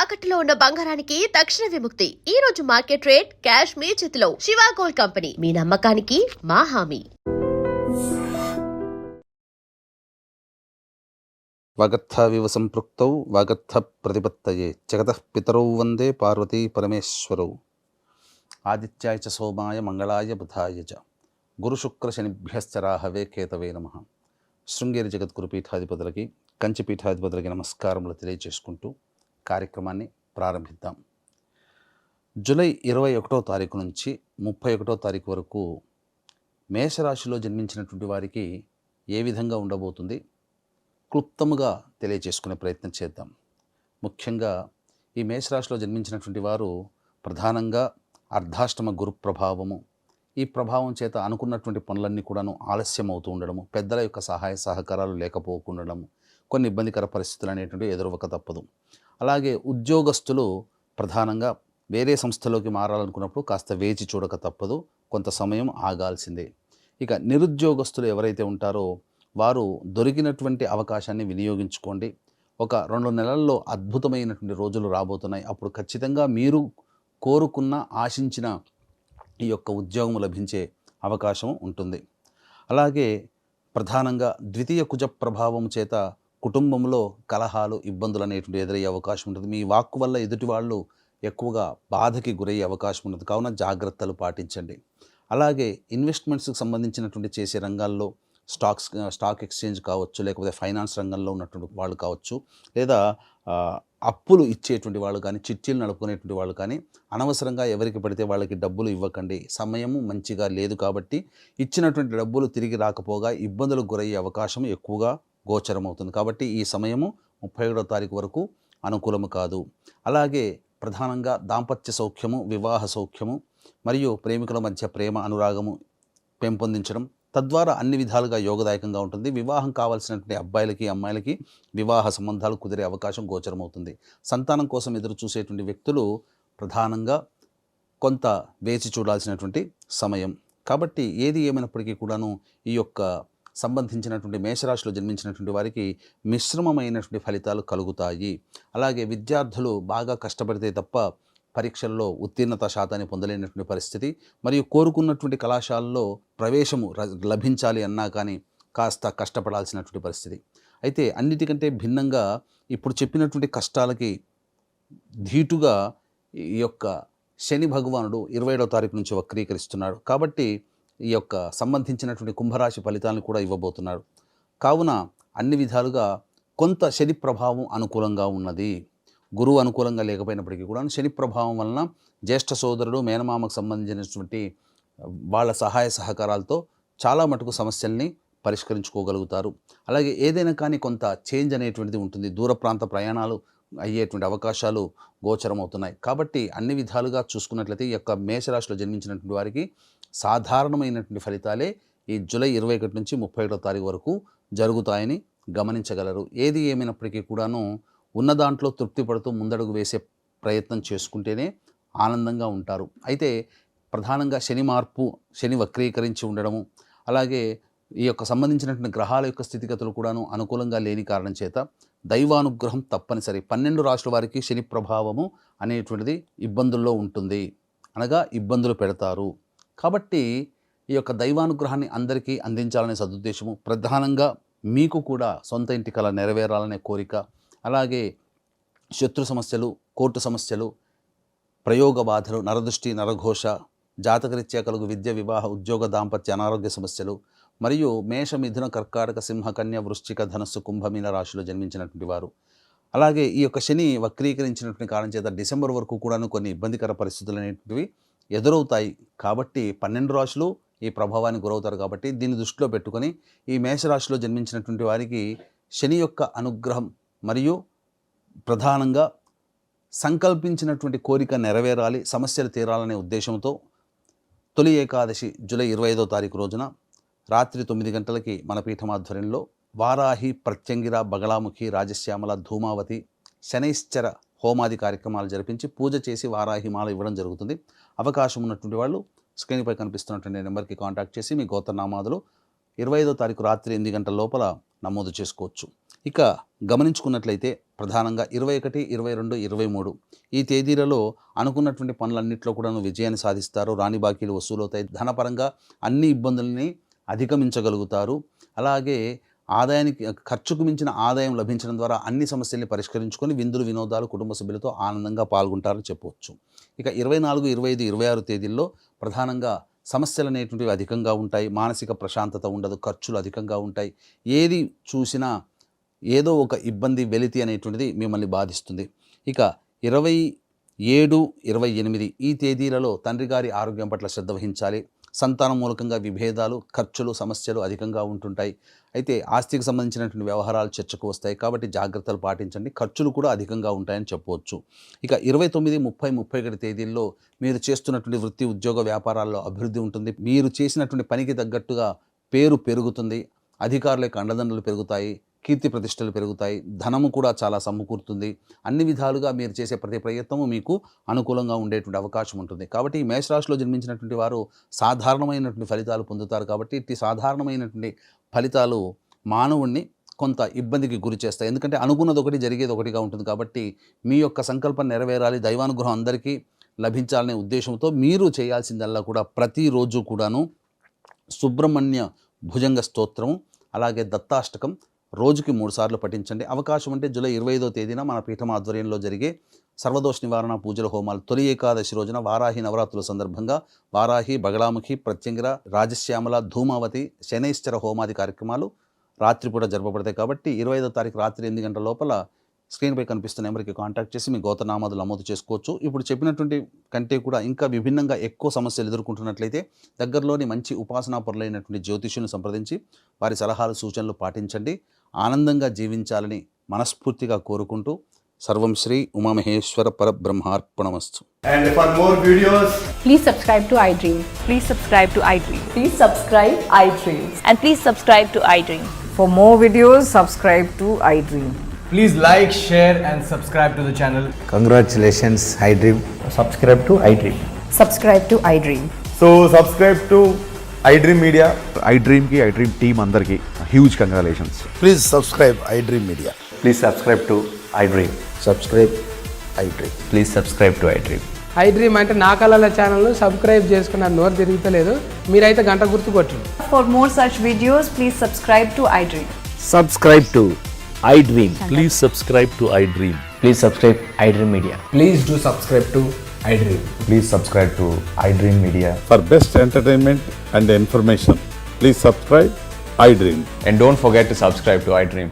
తాకట్టులో ఉన్న బంగారానికి తక్షణ విముక్తి. ఈ రోజు మార్కెట్ రేట్ క్యాష్ మీ చేతిలో. శివ గోల్డ్ కంపెనీ, మీ నమ్మకానికి మా హామీ. వాగర్థావివ సంపృక్తౌ వాగర్థ ప్రతిపత్తయే జగతః పితరౌ వందే పార్వతీ పరమేశ్వరౌ. ఆదిత్యాయ చ సోమాయ మంగళాయ బుధాయ చ గురుశుక్ర శనిభ్యశ్చ రాహవే కేతవే నమః. శృంగేరి జగద్గురు పీఠాధిపతులకి, కంచి పీఠాధిపతులకి నమస్కారములు తెలియజేసుకుంటూ కార్యక్రమాన్ని ప్రారంభిద్దాం. జూలై 21వ తారీఖు నుంచి 31వ తారీఖు వరకు మేషరాశిలో జన్మించినటువంటి వారికి ఏ విధంగా ఉండబోతుంది క్లుప్తముగా తెలియజేసుకునే ప్రయత్నం చేద్దాం. ముఖ్యంగా ఈ మేషరాశిలో జన్మించినటువంటి వారు ప్రధానంగా అర్ధాష్టమ గురు ప్రభావము, ఈ ప్రభావం చేత అనుకున్నటువంటి పనులన్నీ కూడాను ఆలస్యం అవుతూ ఉండడము, పెద్దల యొక్క సహాయ సహకారాలు లేకపోకుండడము, కొన్ని ఇబ్బందికర పరిస్థితులు అనేటువంటివి ఎదురవ్వక తప్పదు. అలాగే ఉద్యోగస్తులు ప్రధానంగా వేరే సంస్థలోకి మారాలనుకున్నప్పుడు కాస్త వేచి చూడక తప్పదు, కొంత సమయం ఆగాల్సిందే. ఇక నిరుద్యోగస్తులు ఎవరైతే ఉంటారో వారు దొరికినటువంటి అవకాశాన్ని వినియోగించుకోండి. ఒక 2 నెలల్లో అద్భుతమైనటువంటి రోజులు రాబోతున్నాయి. అప్పుడు ఖచ్చితంగా మీరు కోరుకున్న, ఆశించిన ఈ యొక్క ఉద్యోగం లభించే అవకాశం ఉంటుంది. అలాగే ప్రధానంగా ద్వితీయ కుజ ప్రభావం చేత కుటుంబంలో కలహాలు, ఇబ్బందులు అనేటువంటి ఎదురయ్యే అవకాశం ఉంటుంది. మీ వాక్కు వల్ల ఎదుటి వాళ్ళు ఎక్కువగా బాధకి గురయ్యే అవకాశం ఉంటుంది. కావున జాగ్రత్తలు పాటించండి. అలాగే ఇన్వెస్ట్మెంట్స్కి సంబంధించినటువంటి చేసే రంగాల్లో స్టాక్ ఎక్స్చేంజ్ కావచ్చు, లేకపోతే ఫైనాన్స్ రంగంలో ఉన్నటువంటి వాళ్ళు కావచ్చు, లేదా అప్పులు ఇచ్చేటువంటి వాళ్ళు కానీ, చిట్టీలు నడుపుకునేటువంటి వాళ్ళు కానీ అనవసరంగా ఎవరికి పడితే వాళ్ళకి డబ్బులు ఇవ్వకండి. సమయము మంచిగా లేదు కాబట్టి ఇచ్చినటువంటి డబ్బులు తిరిగి రాకపోగా ఇబ్బందులకు గురయ్యే అవకాశం ఎక్కువగా గోచరమవుతుంది. కాబట్టి ఈ సమయము 31వ తారీఖు వరకు అనుకూలము కాదు. అలాగే ప్రధానంగా దాంపత్య సౌఖ్యము, వివాహ సౌఖ్యము మరియు ప్రేమికుల మధ్య ప్రేమ అనురాగము పెంపొందించడం, తద్వారా అన్ని విధాలుగా యోగదాయకంగా ఉంటుంది. వివాహం కావాల్సినటువంటి అబ్బాయిలకి, అమ్మాయిలకి వివాహ సంబంధాలు కుదిరే అవకాశం గోచరమవుతుంది. సంతానం కోసం ఎదురు చూసేటువంటి వ్యక్తులు ప్రధానంగా కొంత వేచి చూడాల్సినటువంటి సమయం. కాబట్టి ఏది ఏమైనప్పటికీ కూడాను ఈ యొక్క సంబంధించినటువంటి మేషరాశిలో జన్మించినటువంటి వారికి మిశ్రమమైనటువంటి ఫలితాలు కలుగుతాయి. అలాగే విద్యార్థులు బాగా కష్టపడితే తప్ప పరీక్షల్లో ఉత్తీర్ణత శాతాన్ని పొందలేనటువంటి పరిస్థితి, మరియు కోరుకున్నటువంటి కళాశాలలో ప్రవేశము లభించాలి అన్నా కానీ కాస్త కష్టపడాల్సినటువంటి పరిస్థితి. అయితే అన్నిటికంటే భిన్నంగా ఇప్పుడు చెప్పినటువంటి కష్టాలకి ధీటుగా ఈ యొక్క శని భగవానుడు 27వ తారీఖు నుంచి వక్రీకరిస్తున్నాడు. కాబట్టి ఈ యొక్క సంబంధించినటువంటి కుంభరాశి ఫలితాలను కూడా ఇవ్వబోతున్నాడు. కావున అన్ని విధాలుగా కొంత శని ప్రభావం అనుకూలంగా ఉన్నది. గురువు అనుకూలంగా లేకపోయినప్పటికీ కూడా శని ప్రభావం వలన జ్యేష్ఠ సోదరుడు, మేనమామకు సంబంధించినటువంటి వాళ్ళ సహాయ సహకారాలతో చాలా మటుకు సమస్యల్ని పరిష్కరించుకోగలుగుతారు. అలాగే ఏదైనా కానీ కొంత చేంజ్ అనేటువంటిది ఉంటుంది. దూర ప్రాంత ప్రయాణాలు అయ్యేటువంటి అవకాశాలు గోచరమవుతున్నాయి. కాబట్టి అన్ని విధాలుగా చూసుకున్నట్లయితే ఈ యొక్క మేషరాశిలో జన్మించినటువంటి వారికి సాధారణమైనటువంటి ఫలితాలే ఈ జూలై 21 నుంచి 31వ తారీఖు వరకు జరుగుతాయని గమనించగలరు. ఏది ఏమైనప్పటికీ కూడాను ఉన్న దాంట్లో తృప్తి పడుతూ ముందడుగు వేసే ప్రయత్నం చేసుకుంటేనే ఆనందంగా ఉంటారు. అయితే ప్రధానంగా శని మార్పు, శని వక్రీకరించి ఉండడము, అలాగే ఈ యొక్క సంబంధించినటువంటి గ్రహాల యొక్క స్థితిగతులు కూడాను అనుకూలంగా లేని కారణం చేత దైవానుగ్రహం తప్పనిసరి. 12 రాశుల వారికి శని ప్రభావము అనేటువంటిది ఇబ్బందుల్లో ఉంటుంది, అనగా ఇబ్బందులు పెడతారు. కాబట్టి ఈ యొక్క దైవానుగ్రహాన్ని అందరికీ అందించాలనే సదుద్దేశము, ప్రధానంగా మీకు కూడా సొంత ఇంటి కల నెరవేరాలనే కోరిక, అలాగే శత్రు సమస్యలు, కోర్టు సమస్యలు, ప్రయోగ బాధలు, నరదృష్టి, నరఘోష, జాతకరీత్యా కలుగు విద్య, వివాహ, ఉద్యోగ, దాంపత్య, అనారోగ్య సమస్యలు, మరియు మేష, మిథున, కర్కాటక, సింహ, కన్య, వృశ్చిక, ధనస్సు, కుంభమీన రాశిలో జన్మించినటువంటి వారు. అలాగే ఈ యొక్క శని వక్రీకరించినటువంటి కారణం చేత డిసెంబర్ వరకు కూడాను కొన్ని ఇబ్బందికర పరిస్థితులు అనేటువంటివి ఎదురవుతాయి. కాబట్టి 12 రాశులు ఈ ప్రభావానికి గురవుతారు. కాబట్టి దీన్ని దృష్టిలో పెట్టుకొని ఈ మేషరాశిలో జన్మించినటువంటి వారికి శని యొక్క అనుగ్రహం మరియు ప్రధానంగా సంకల్పించినటువంటి కోరిక నెరవేరాలి, సమస్యలు తీరాలనే ఉద్దేశంతో తొలి ఏకాదశి జూలై 25వ తారీఖు రోజున రాత్రి 9 గంటలకి మన పీఠమాధ్వర్యంలో వారాహి, ప్రత్యంగిర, బగళాముఖి, రాజశ్యామల, ధూమావతి, శనైశ్చర హోమాది కార్యక్రమాలు జరిపించి పూజ చేసి వారాహిమాల ఇవ్వడం జరుగుతుంది. అవకాశం ఉన్నటువంటి వాళ్ళు స్క్రీన్పై కనిపిస్తున్నటువంటి నెంబర్కి కాంటాక్ట్ చేసి మీ గోత్రనామాదులు 25వ తారీఖు రాత్రి 8 గంటల లోపల నమోదు చేసుకోవచ్చు. ఇక గమనించుకున్నట్లయితే ప్రధానంగా 21, 22, 23 ఈ తేదీలలో అనుకున్నటువంటి పనులన్నింటిలో కూడా విజయాన్ని సాధిస్తారు. రాని బాకీలు వసూలవుతాయి. ధనపరంగా అన్ని ఇబ్బందుల్ని అధిగమించగలుగుతారు. అలాగే ఆదాయానికి ఖర్చుకు మించిన ఆదాయం లభించడం ద్వారా అన్ని సమస్యల్ని పరిష్కరించుకొని విందులు వినోదాలు కుటుంబ సభ్యులతో ఆనందంగా పాల్గొంటారని చెప్పవచ్చు. ఇక 24, 25, 26 తేదీల్లో ప్రధానంగా సమస్యలు అనేటువంటివి అధికంగా ఉంటాయి. మానసిక ప్రశాంతత ఉండదు. ఖర్చులు అధికంగా ఉంటాయి. ఏది చూసినా ఏదో ఒక ఇబ్బంది వెలితి అనేటువంటిది మిమ్మల్ని బాధిస్తుంది. ఇక 27, 28 ఈ తేదీలలో తండ్రి గారి ఆరోగ్యం పట్ల శ్రద్ధ వహించాలి. సంతానం మూలకంగా విభేదాలు, ఖర్చులు, సమస్యలు అధికంగా ఉంటుంటాయి. అయితే ఆస్తికి సంబంధించినటువంటి వ్యవహారాలు చర్చకు వస్తాయి కాబట్టి జాగ్రత్తలు పాటించండి. ఖర్చులు కూడా అధికంగా ఉంటాయని చెప్పవచ్చు. ఇక 29, 30, 31 తేదీల్లో మీరు చేస్తున్నటువంటి వృత్తి, ఉద్యోగ, వ్యాపారాల్లో అభివృద్ధి ఉంటుంది. మీరు చేసినటువంటి పనికి తగ్గట్టుగా పేరు పెరుగుతుంది. అధికారుల యొక్క అండదండలు పెరుగుతాయి. కీర్తి ప్రతిష్టలు పెరుగుతాయి. ధనము కూడా చాలా సమకూరుతుంది. అన్ని విధాలుగా మీరు చేసే ప్రతి ప్రయత్నము మీకు అనుకూలంగా ఉండేటువంటి అవకాశం ఉంటుంది. కాబట్టి ఈ మేషరాశిలో జన్మించినటువంటి వారు సాధారణమైనటువంటి ఫలితాలు పొందుతారు. కాబట్టి ఇట్టి సాధారణమైనటువంటి ఫలితాలు మానవుణ్ణి కొంత ఇబ్బందికి గురి చేస్తాయి. ఎందుకంటే అనుకున్నది ఒకటి, జరిగేది ఒకటిగా ఉంటుంది. కాబట్టి మీ యొక్క సంకల్పం నెరవేరాలి, దైవానుగ్రహం అందరికీ లభించాలనే ఉద్దేశంతో మీరు చేయాల్సిందల్లా కూడా ప్రతిరోజు కూడాను సుబ్రహ్మణ్య భుజంగ స్తోత్రము, అలాగే దత్తాష్టకం రోజుకి 3 సార్లు పఠించండి. అవకాశం అంటే జూలై 25వ తేదీన మన పీఠం ఆధ్వర్యంలో జరిగే సర్వదోష నివారణ పూజల హోమాలు తొలి ఏకాదశి రోజున వారాహి నవరాత్రుల సందర్భంగా వారాహి, బగళాముఖి, ప్రత్యంగిర, రాజశ్యామల, ధూమావతి, శనైశ్చర హోమాది కార్యక్రమాలు రాత్రిపూట జరపబడతాయి. కాబట్టి 25వ తారీఖు రాత్రి 8 గంటల లోపల స్క్రీన్పై కనిపిస్తున్న నెంబర్కి కాంటాక్ట్ చేసి మీ గోత్రనామాదులు నమోదు చేసుకోవచ్చు. ఇప్పుడు చెప్పినటువంటి కంటే కూడా ఇంకా విభిన్నంగా ఎక్కువ సమస్యలు ఎదుర్కొంటున్నట్లయితే దగ్గరలోని మంచి ఉపాసనా పరులైనటువంటి జ్యోతిష్యులను సంప్రదించి వారి సలహాలు, సూచనలు పాటించండి. ఆనందంగా జీవించాలని మనస్ఫూర్తిగా కోరుకుంటూ సర్వం Shri Umamaheshwara పరబ్రహ్మార్పణమస్తు. And for more videos, Please subscribe to iDream. Please subscribe to iDream. Please subscribe iDream. And please subscribe to iDream. For more videos, subscribe to iDream. please like, share and subscribe to the channel. Congratulations, iDream. Subscribe to iDream. Subscribe to iDream. So subscribe to iDream Media. iDream की iDream team अंदर की huge congratulations. Please subscribe iDream Media. Please subscribe to iDream. Subscribe iDream. Please subscribe to iDream. iDream అంటే నా కళల ఛానల్ను subscribe చేసుకున్నారు. నోరు తిరుగుతలేదు. మీరైతే గంట గుర్తు కొట్టండి. For more such videos, please subscribe to iDream. Subscribe to iDream. Please subscribe to iDream. Please subscribe iDream Media. Please do subscribe to iDream. Please subscribe to iDream Media. For best entertainment and information, please subscribe iDream. And don't forget to subscribe to iDream.